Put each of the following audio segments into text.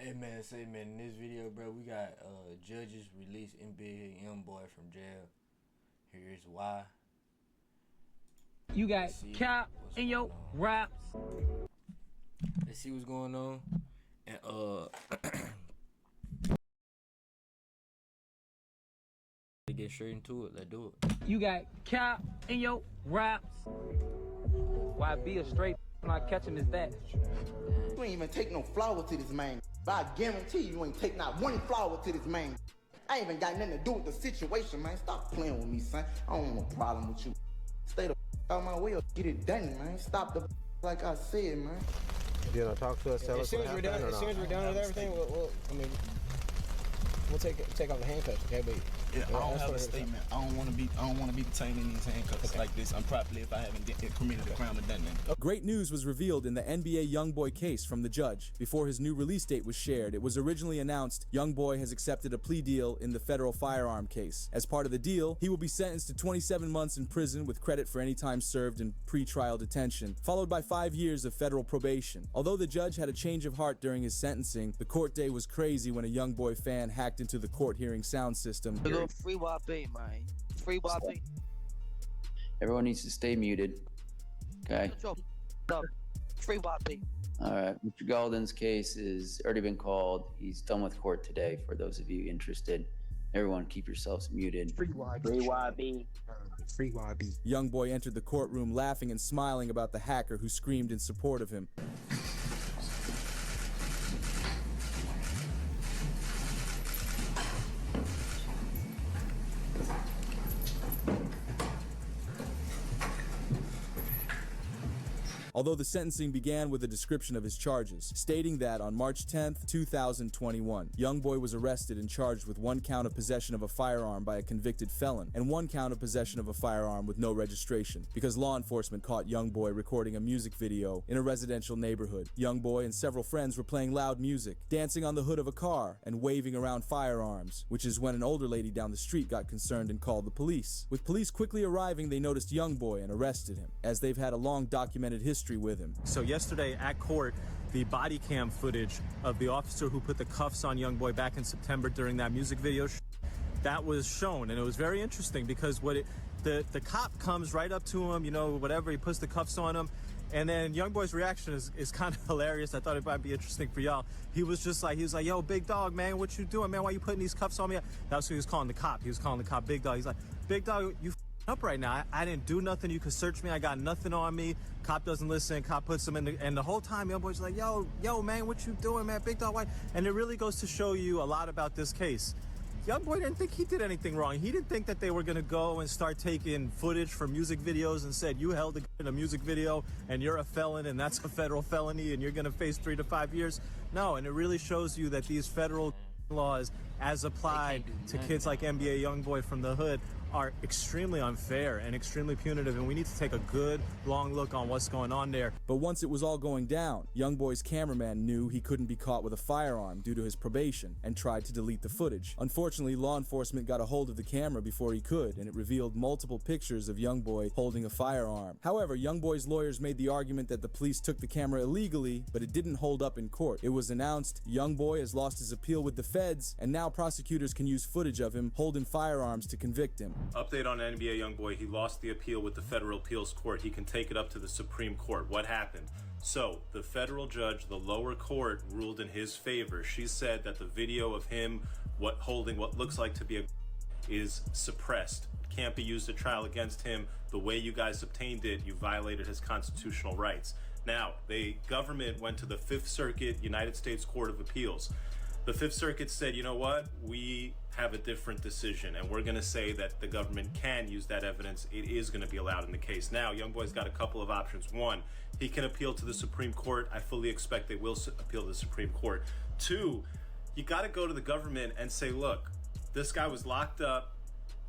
Hey man, say man, in this video, bro, we got judges release NBA Youngboy from jail. Here's why. You got cap in your raps. Let's see what's going on. And to get straight into it, let's do it. You got cap in your raps. Why be a straight when I catch him is that? You ain't even take no flower to this man. But I guarantee you ain't take not one flower to this man. I ain't even got nothing to do with the situation, man. Stop playing with me, son. I don't want no problem with you. Stay the out my way or get it done, man. Stop the like I said, man. You gonna talk to us? Tell us what happened or not? As soon as we're done with everything, we'll take off the handcuffs, okay? But yeah, I don't have a statement. I don't want to be detained in these handcuffs like this improperly if I haven't committed a crime or done that. Great news was revealed in the NBA Youngboy case from the judge. Before his new release date was shared, it was originally announced Youngboy has accepted a plea deal in the federal firearm case. As part of the deal, he will be sentenced to 27 months in prison with credit for any time served in pre-trial detention, followed by 5 years of federal probation. Although the judge had a change of heart during his sentencing, the court day was crazy when a Youngboy fan hacked into the court hearing sound system. Free YB, man. Free YB. Everyone needs to stay muted. Okay. Free YB. All right. Mr. Galden's case has already been called. He's done with court today. For those of you interested, everyone keep yourselves muted. Free YB. Free YB. Free YB. Youngboy entered the courtroom laughing and smiling about the hacker who screamed in support of him. Although the sentencing began with a description of his charges, stating that on March 10th, 2021, Youngboy was arrested and charged with 1 count of possession of a firearm by a convicted felon and 1 count of possession of a firearm with no registration, because law enforcement caught Youngboy recording a music video in a residential neighborhood. Youngboy and several friends were playing loud music, dancing on the hood of a car, and waving around firearms, which is when an older lady down the street got concerned and called the police. With police quickly arriving, they noticed Youngboy and arrested him, as they've had a long documented history with him. So yesterday at court, the body cam footage of the officer who put the cuffs on Youngboy back in September during that music video, that was shown, and it was very interesting because the cop comes right up to him, you know, whatever, he puts the cuffs on him, and then Youngboy's reaction is kind of hilarious. I thought it might be interesting for y'all. He was like, yo, big dog, man, what you doing, man? Why you putting these cuffs on me? That's what he was calling the cop. He was calling the cop big dog. He's like, big dog, you up right now. I didn't do nothing. You could search me. I got nothing on me. Cop doesn't listen. Cop puts him in the, and the whole time Youngboy's like, yo, man, what you doing, man? Big dog, why? And it really goes to show you a lot about this case. Youngboy didn't think he did anything wrong. He didn't think that they were going to go and start taking footage from music videos and said, you held a gun in a music video and you're a felon and that's a federal felony and you're going to face 3 to 5 years. No, and it really shows you that these federal laws, as applied to kids like NBA Youngboy from the hood, are extremely unfair and extremely punitive, and we need to take a good long look on what's going on there. But once it was all going down, Youngboy's cameraman knew he couldn't be caught with a firearm due to his probation and tried to delete the footage. Unfortunately, law enforcement got a hold of the camera before he could, and it revealed multiple pictures of Youngboy holding a firearm. However, Youngboy's lawyers made the argument that the police took the camera illegally, but it didn't hold up in court. It was announced Youngboy has lost his appeal with the feds, and now prosecutors can use footage of him holding firearms to convict him. Update on NBA Youngboy. He lost the appeal with the federal appeals court. He can take it up to the Supreme Court. What happened? So the federal judge, the lower court, ruled in his favor. She said that the video of him holding what looks like to be a is suppressed. Can't be used at trial against him. The way you guys obtained it, you violated his constitutional rights. Now, the government went to the Fifth Circuit United States Court of Appeals. The Fifth Circuit said, you know what? We have a different decision, and we're going to say that the government can use that evidence. It is going to be allowed in the case. Now, Youngboy's got a couple of options. One, he can appeal to the Supreme Court. I fully expect they will appeal to the Supreme Court. Two, you got to go to the government and say, look, this guy was locked up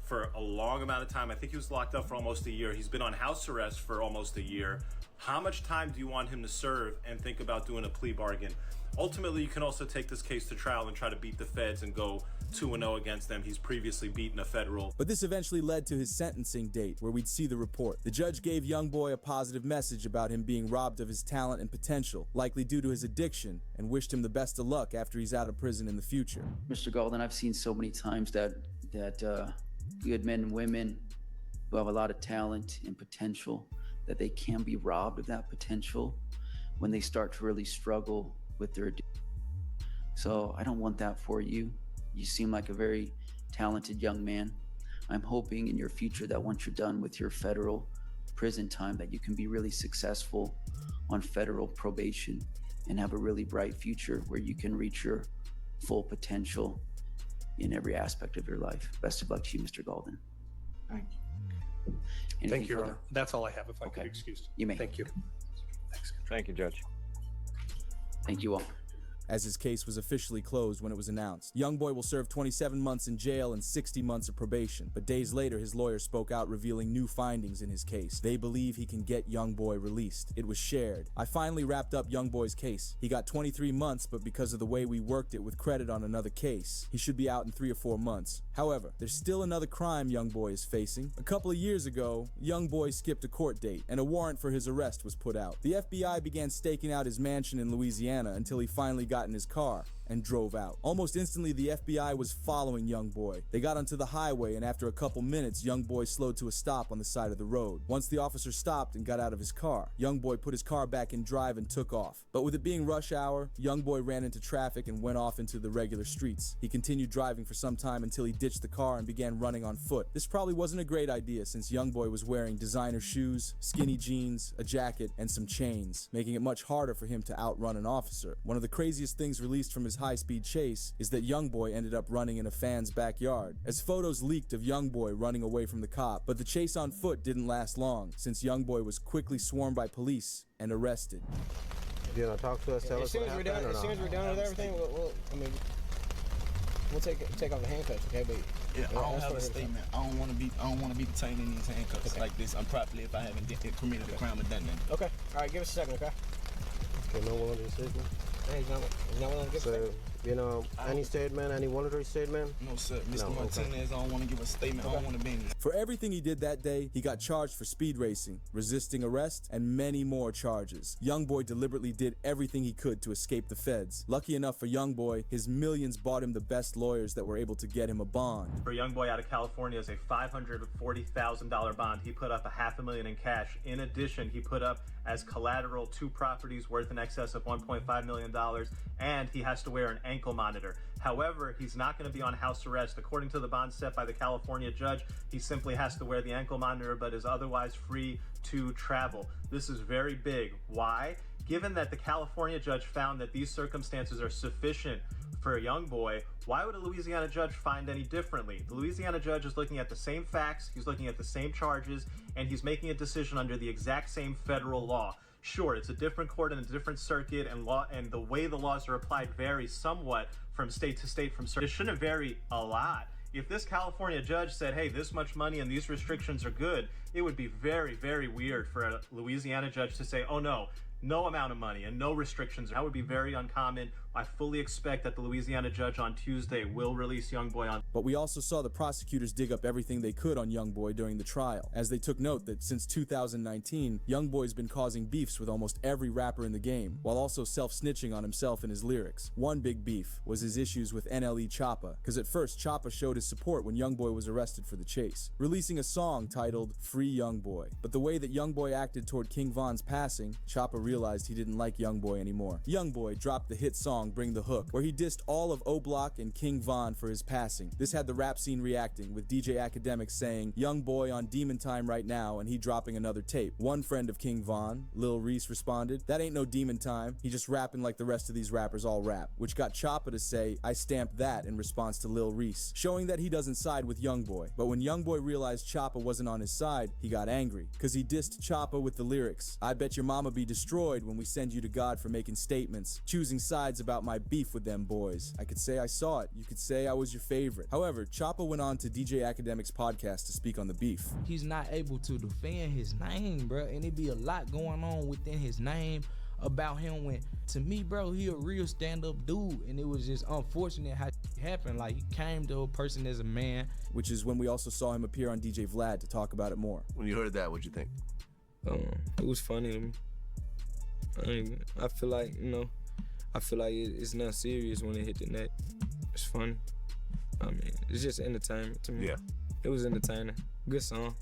for a long amount of time. I think he was locked up for almost a year. He's been on house arrest for almost a year. How much time do you want him to serve, and think about doing a plea bargain? Ultimately, you can also take this case to trial and try to beat the feds and go 2-0 against them. He's previously beaten a federal. But this eventually led to his sentencing date, where we'd see the report. The judge gave Youngboy a positive message about him being robbed of his talent and potential, likely due to his addiction, and wished him the best of luck after he's out of prison in the future. Mr. Golden, I've seen so many times that good men and women who have a lot of talent and potential, that they can be robbed of that potential when they start to really struggle with their addiction. So I don't want that for you. You seem like a very talented young man. I'm hoping in your future that once you're done with your federal prison time, that you can be really successful on federal probation and have a really bright future where you can reach your full potential in every aspect of your life. Best of luck to you, Mr. Golden. Thank you. Anything Thank you, Your further? Honor. That's all I have, if I Okay. could excuse. You may. Thank you. Thanks. Thank you, Judge. Thank you all. As his case was officially closed when it was announced. Youngboy will serve 27 months in jail and 60 months of probation. But days later, his lawyer spoke out revealing new findings in his case. They believe he can get Youngboy released. It was shared. I finally wrapped up Youngboy's case. He got 23 months, but because of the way we worked it with credit on another case, he should be out in 3 or 4 months. However, there's still another crime Youngboy is facing. A couple of years ago, Youngboy skipped a court date, and a warrant for his arrest was put out. The FBI began staking out his mansion in Louisiana until he finally got in his car and drove out. Almost instantly, the FBI was following Youngboy. They got onto the highway, and after a couple minutes, Youngboy slowed to a stop on the side of the road. Once the officer stopped and got out of his car, Youngboy put his car back in drive and took off. But with it being rush hour, Youngboy ran into traffic and went off into the regular streets. He continued driving for some time until he ditched the car and began running on foot. This probably wasn't a great idea since Youngboy was wearing designer shoes, skinny jeans, a jacket, and some chains, making it much harder for him to outrun an officer. One of the craziest things released from his high-speed chase is that Youngboy ended up running in a fan's backyard, as photos leaked of Youngboy running away from the cop. But the chase on foot didn't last long, since Youngboy was quickly swarmed by police and arrested. You gonna talk to us? Tell us what happened, or As soon as we're done with everything, we'll take off the handcuffs, okay? But yeah, I don't have a statement. I don't want to be detained in these handcuffs like this. I'm properly if I haven't committed a crime or done that. Okay. All right. Give us a second, okay? Okay, no voluntary statement. Hey, he's not willing to give a So, statement. any statement, any voluntary statement? No, sir. Mr. Martinez, I don't want to give a statement. I don't want to be in this. For everything he did that day, he got charged for speed racing, resisting arrest, and many more charges. Youngboy deliberately did everything he could to escape the feds. Lucky enough for Youngboy, his millions bought him the best lawyers that were able to get him a bond. For Youngboy out of California is a $540,000 bond. He put up $500,000 in cash. In addition, he put up as collateral 2 properties worth in excess of $1.5 million, and he has to wear an ankle monitor. However, he's not going to be on house arrest. According to the bond set by the California judge, he simply has to wear the ankle monitor but is otherwise free to travel. This is very big. Why? Given that the California judge found that these circumstances are sufficient for a Youngboy, why would a Louisiana judge find any differently? The Louisiana judge is looking at the same facts, he's looking at the same charges, and he's making a decision under the exact same federal law. Sure, it's a different court and a different circuit, and the way the laws are applied varies somewhat from state to state. It shouldn't vary a lot. If this California judge said, hey, this much money and these restrictions are good, it would be very, very weird for a Louisiana judge to say, oh no amount of money and no restrictions. That would be very uncommon. I fully expect that the Louisiana judge on Tuesday will release Youngboy on. But we also saw the prosecutors dig up everything they could on Youngboy during the trial, as they took note that since 2019, Youngboy's been causing beefs with almost every rapper in the game, while also self-snitching on himself in his lyrics. One big beef was his issues with NLE Choppa, because at first Choppa showed his support when Youngboy was arrested for the chase, releasing a song titled Free Youngboy. But the way that Youngboy acted toward King Von's passing, Choppa realized he didn't like Youngboy anymore. Youngboy dropped the hit song Bring the Hook, where he dissed all of O-Block and King Von for his passing. This had the rap scene reacting, with DJ Academics saying, Youngboy on Demon Time right now, and he dropping another tape. One friend of King Von, Lil Reese, responded, that ain't no Demon Time, he just rapping like the rest of these rappers all rap, which got Choppa to say, I stamped that in response to Lil Reese, showing that he doesn't side with Youngboy. But when Youngboy realized Choppa wasn't on his side, he got angry, cause he dissed Choppa with the lyrics, I bet your mama be destroyed when we send you to God for making statements, choosing sides about my beef with them boys. I could say I saw it, you could say I was your favorite. However, Choppa went on to DJ Academics podcast to speak on the beef. He's not able to defend his name, bro, and it be a lot going on within his name. about him when, to me, bro, he a real stand-up dude, and it was just unfortunate how it happened. Like, he came to a person as a man. Which is when we also saw him appear on DJ Vlad to talk about it more. When you heard that, what'd you think? It was funny to me. I feel like, it's not serious when it hit the net. It's funny. I mean, it's just entertainment to me. Yeah. It was entertaining. Good song.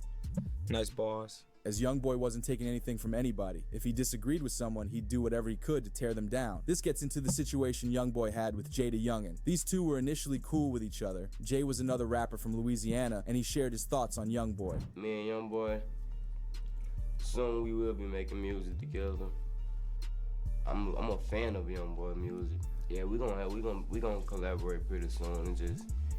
Nice bars. As Youngboy wasn't taking anything from anybody. If he disagreed with someone, he'd do whatever he could to tear them down. This gets into the situation Youngboy had with Jay the Youngin. These two were initially cool with each other. Jay was another rapper from Louisiana, and he shared his thoughts on Youngboy. Me and Youngboy, soon we will be making music together. I'm a fan of Youngboy music. Yeah, we gonna collaborate pretty soon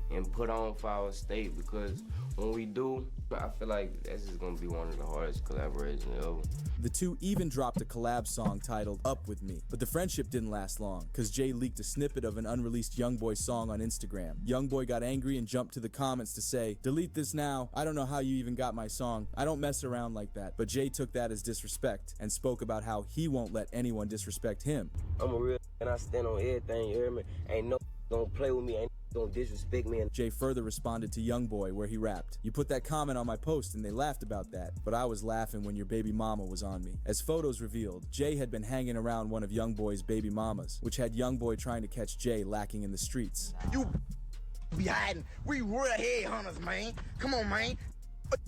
and put on for our state, because when we do, I feel like this is gonna be one of the hardest collaborations ever. The two even dropped a collab song titled Up With Me, but the friendship didn't last long, cause Jay leaked a snippet of an unreleased Youngboy song on Instagram. Youngboy got angry and jumped to the comments to say, "Delete this now, I don't know how you even got my song, I don't mess around like that." But Jay took that as disrespect, and spoke about how he won't let anyone disrespect him. I'm a real and I stand on everything, you hear me? Ain't no gonna play with me, ain't gonna disrespect me. Jay further responded to Youngboy where he rapped, "You put that comment on my post and they laughed about that, but I was laughing when your baby mama was on me." As photos revealed, Jay had been hanging around one of Youngboy's baby mamas, which had Youngboy trying to catch Jay lacking in the streets. You be hiding. We real headhunters, man. Come on, man.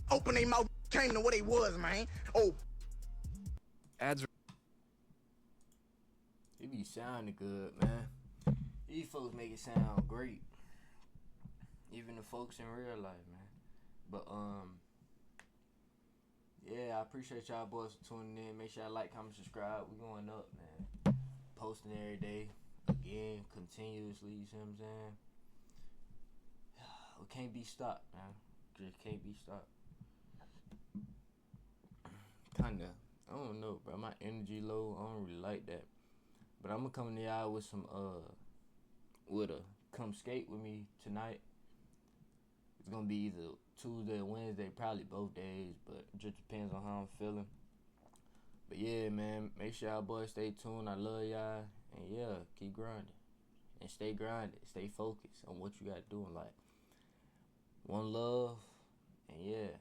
Open their mouth, came to what they was, man. Oh. Ads. It be sounding good, man. These folks make it sound great. Even the folks in real life, man. But yeah, I appreciate y'all boys for tuning in. Make sure y'all like, comment, subscribe. We going up, man. Posting every day, again, continuously. You see what I'm saying? We can't be stopped, man. Just can't be stopped. Kinda, I don't know, bro. My energy low. I don't really like that. But I'm gonna come to y'all with some come skate with me tonight. It's gonna be either Tuesday or Wednesday, probably both days, but it just depends on how I'm feeling. But yeah, man, make sure y'all boys stay tuned. I love y'all, and yeah, keep grinding and stay grinded, stay focused on what you gotta do in life. One love, and yeah.